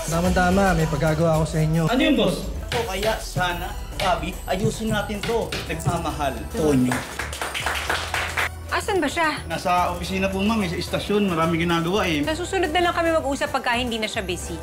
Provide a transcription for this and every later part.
Tama-tama, may pagkagawa ako sa inyo. Ano yung boss? O kaya sana, Bobby, ayusin natin to. Nagmamahal. Tonyo. Asan ba siya? Nasa opisina po, ma'am. Sa istasyon. Marami ginagawa eh. Sa susunod na lang kami mag-usap pagka hindi na siya busy.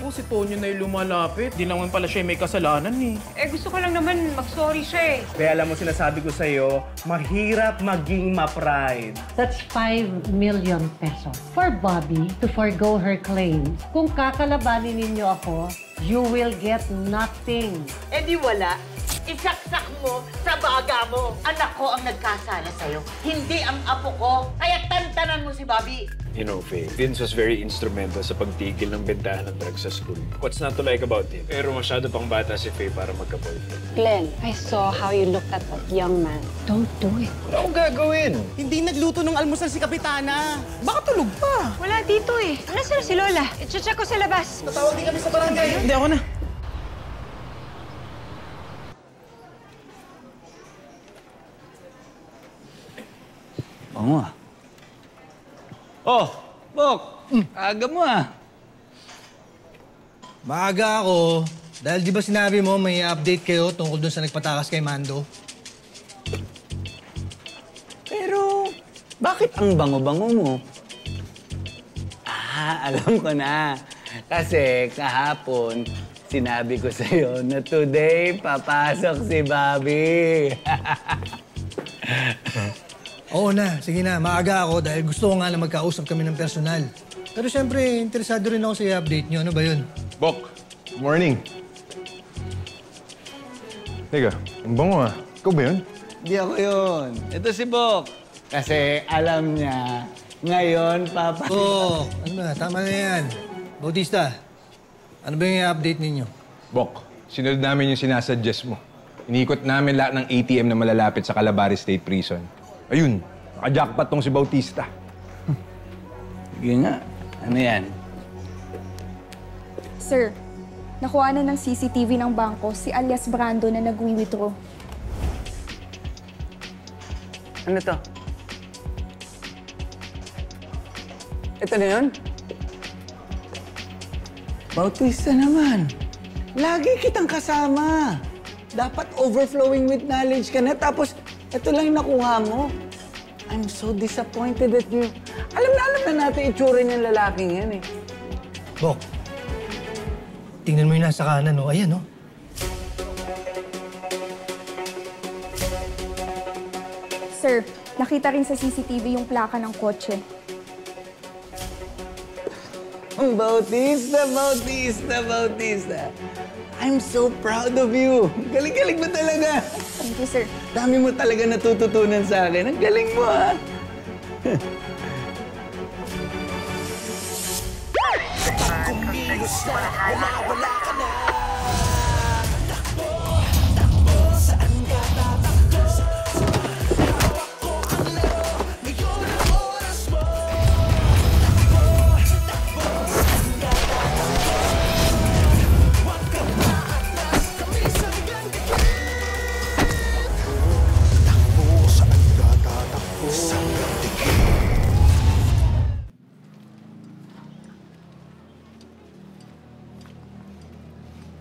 Si Tonyo na yung lumalapit. Di naman pala siya may kasalanan eh. Gusto ko lang naman mag-sorry siya eh. Kaya alam mo, sinasabi ko sa'yo, mahirap maging ma-pride. That's 5 million pesos for Bobby to forgo her claims. Kung kakalabanin ninyo ako, you will get nothing. Di wala. Isaksak mo sa baga mo. Anak ko ang nagkasala sa'yo. Hindi ang apo ko. Kaya tantanan mo si Bobby. You know, Faye, Vince was very instrumental sa pagtigil ng bentahan ng drugs sa school. What's not to like about him? Pero masyado pang bata si Faye para magka-boyfriend. Glenn, I saw how you looked at that young man. Don't do it. Wala akong gagawin. Hindi nagluto ng almusal si Kapitana. Baka tulog pa. Wala dito eh. Nasaan si Lola? I-check ko sa labas. Tatawag din kami sa barangay. Hindi, ako na. Oo nga. Oh, Bok! Aga mo ah. Maaga ako. Dahil di ba sinabi mo may update kayo tungkol dun sa nagpatakas kay Mando? Pero, bakit ang bango-bango mo? Alam ko na. Kasi kahapon, sinabi ko sa'yo na today papasok si Bobby. Oo na, sige na. Maaga ako dahil gusto ko nga na magkausap kami ng personal. Pero siyempre, interesado rin ako sa i-update nyo. Ano ba yun? Bok, good morning. Teka, ang bango ah. Ikaw ba yun? Hindi ako yun. Ito si Bok. Kasi alam niya, ngayon papasok. Oo, ano ba? Tama na yan. Bautista, ano ba yung i-update ninyo? Bok, sinunod namin yung sinasuggest mo. Inikot namin lahat ng ATM na malalapit sa Calabari State Prison. Ayun, naka-jackpot tong si Bautista. Sige nga. Ano yan? Sir, nakuha na ng CCTV ng bangko si alias Brando na nag-withdraw. Ano to? Ito na yun? Bautista naman. Lagi kitang kasama. Dapat overflowing with knowledge ka na. Tapos, ito lang yung nakuha mo. I'm so disappointed at you. Alam na natin itsura niyang lalaking yan eh. Bok, tingnan mo yung nasa kanan, no? Ayan, no? Sir, nakita rin sa CCTV yung plaka ng kotse. Bautista! I'm so proud of you. Galing-galing mo talaga. Thank you, sir. Dami mo talaga natututunan sa akin. Ang galing mo, ha?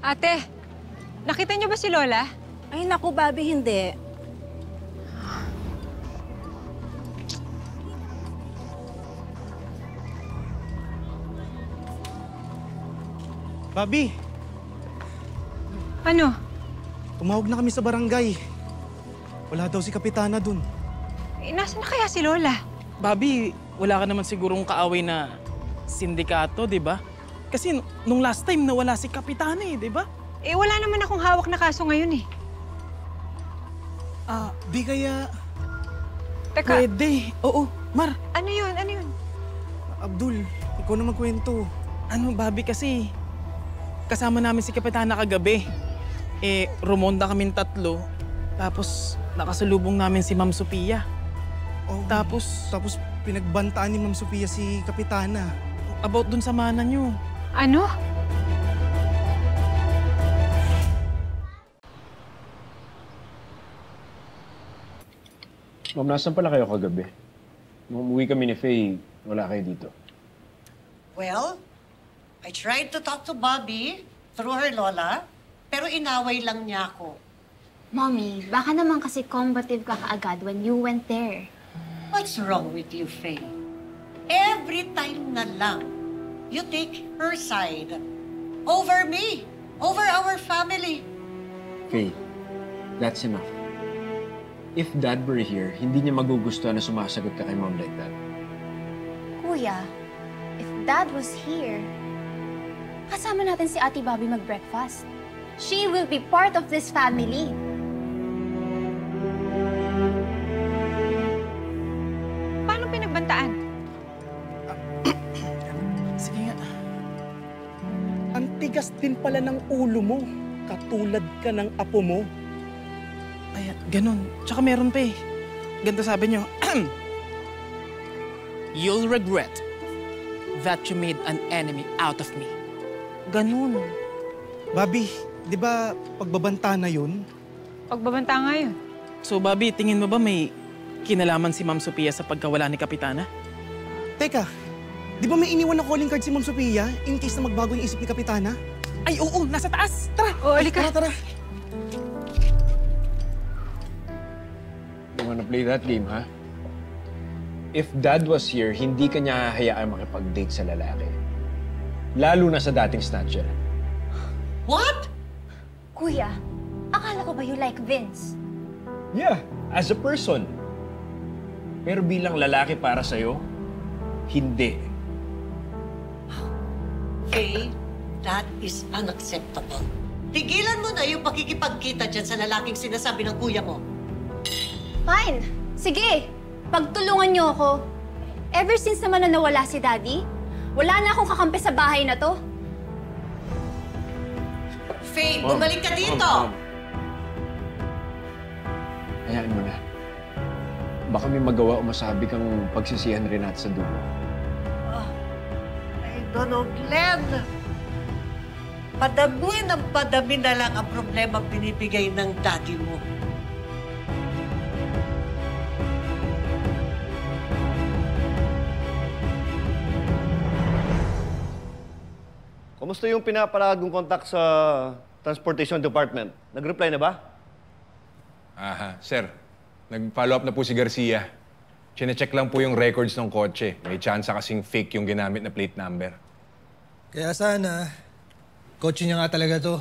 Ate, nakita niyo ba si Lola? Ay, naku, Bobby, hindi. Bobby, Ano? tumawag na kami sa barangay. Wala daw si Kapitana dun. Nasaan na kaya si Lola? Bobby, wala ka naman sigurong kaaway na sindikato, di ba? Kasi nung last time nawala si Kapitana eh, di ba? Wala naman akong hawak na kaso ngayon eh. Di kaya... Teka, Pwede. Oo, Mar. ano yun? Ano yun? Abdul, ikaw na magkwento. Ano, Bobby, kasi kasama namin si Kapitana kagabi. Rumonda kaming tatlo. Tapos nakasalubong namin si Ma'am Sophia. Oh, Tapos pinagbantaan ni Ma'am Sophia si Kapitana. about dun sa mana nyo. Ano? Ma'am, nasan pala kayo kagabi? Nung umuwi kami ni Faye, wala kayo dito. Well, I tried to talk to Bobby through her lola, pero inaway lang niya ako. Mommy, baka naman kasi combative ka kaagad when you went there. What's wrong with you, Faye? Every time na lang, you take her side over me, over our family. Faye, that's enough. If Dad were here, hindi niya magugustuhan na sumasagot ka kay Mom like that. Kuya, if Dad was here, kasama natin si Ate Bobby mag-breakfast. She will be part of this family. Paano pinagbantaan? Sige nga. Ang tigas din pala ng ulo mo. Katulad ka ng apo mo. Ay, ganun. Tsaka meron pa eh. Ganito sabi niyo. You'll regret that you made an enemy out of me. Ganun. Bobby, di ba pagbabanta na yun? Pagbabanta nga yun. So, Bobby, tingin mo ba may kinalaman si Ma'am Sophia sa pagkawala ni Kapitana? Teka, di ba may iniwan na calling card si Ma'am Sophia in case na magbago yung isip ni Kapitana? Ay, oo! Nasa taas! Tara! Oo, halika. Tara. You wanna play that game, ha? If Dad was here, hindi ka niya hahayaan makipag-date sa lalaki. Lalo na sa dating snatcher. What? Kuya, akala ko ba you like Vince? Yeah, as a person. Pero bilang lalaki para sa'yo, hindi. Faye, that is unacceptable. Tigilan mo na yung pakikipagkita dyan sa lalaking sinasabi ng kuya mo. Fine. Sige. Pagtulungan niyo ako. Ever since naman na nawala si Daddy, wala na akong kakampi sa bahay na to. Faye, bumalik ka dito! Hayaan mo na. Baka may magawa o masabi kang pagsisihan rin natin sa dulo. I don't know, Glenn. Padami ng padami na lang ang problema binibigay ng daddy mo. Kumusta yung pinaparagong contact sa Transportation Department? Nag-reply na ba? Aha, sir. Nag-follow up na po si Garcia. Chine-check lang po yung records ng kotse. May chance kasing fake yung ginamit na plate number. Kaya sana, kotse niya nga talaga to.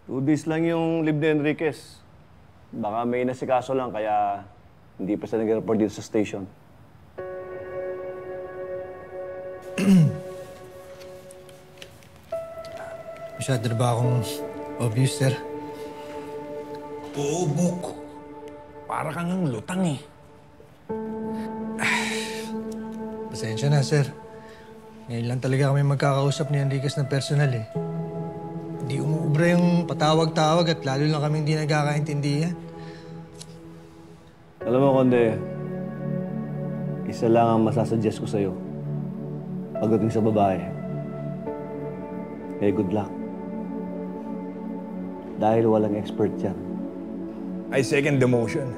Two days lang yung leave ni Enriquez. Baka may nasikaso lang kaya hindi pa siya nag-report dito sa station. Masyado na ba akong obvious, sir? Oo, Bok. Para kang ang lutang eh. Pasensya na, sir. Ngayon lang talaga kami magkakausap ni Enriquez ng personal eh. Hindi umuubra yung patawag-tawag at lalo lang kami hindi nagkakaintindihan. Alam mo, Konde, isa lang ang masasuggest ko sa'yo. Pagdating sa babae, good luck. Dahil walang expert yan. I second the motion.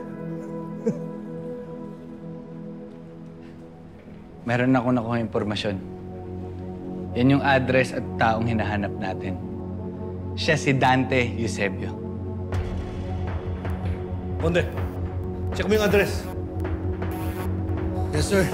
Meron ako nakuha impormasyon. Yan yung address at taong hinahanap natin. Siya si Dante Eusebio. Konde, check mo yung address. Yes, sir.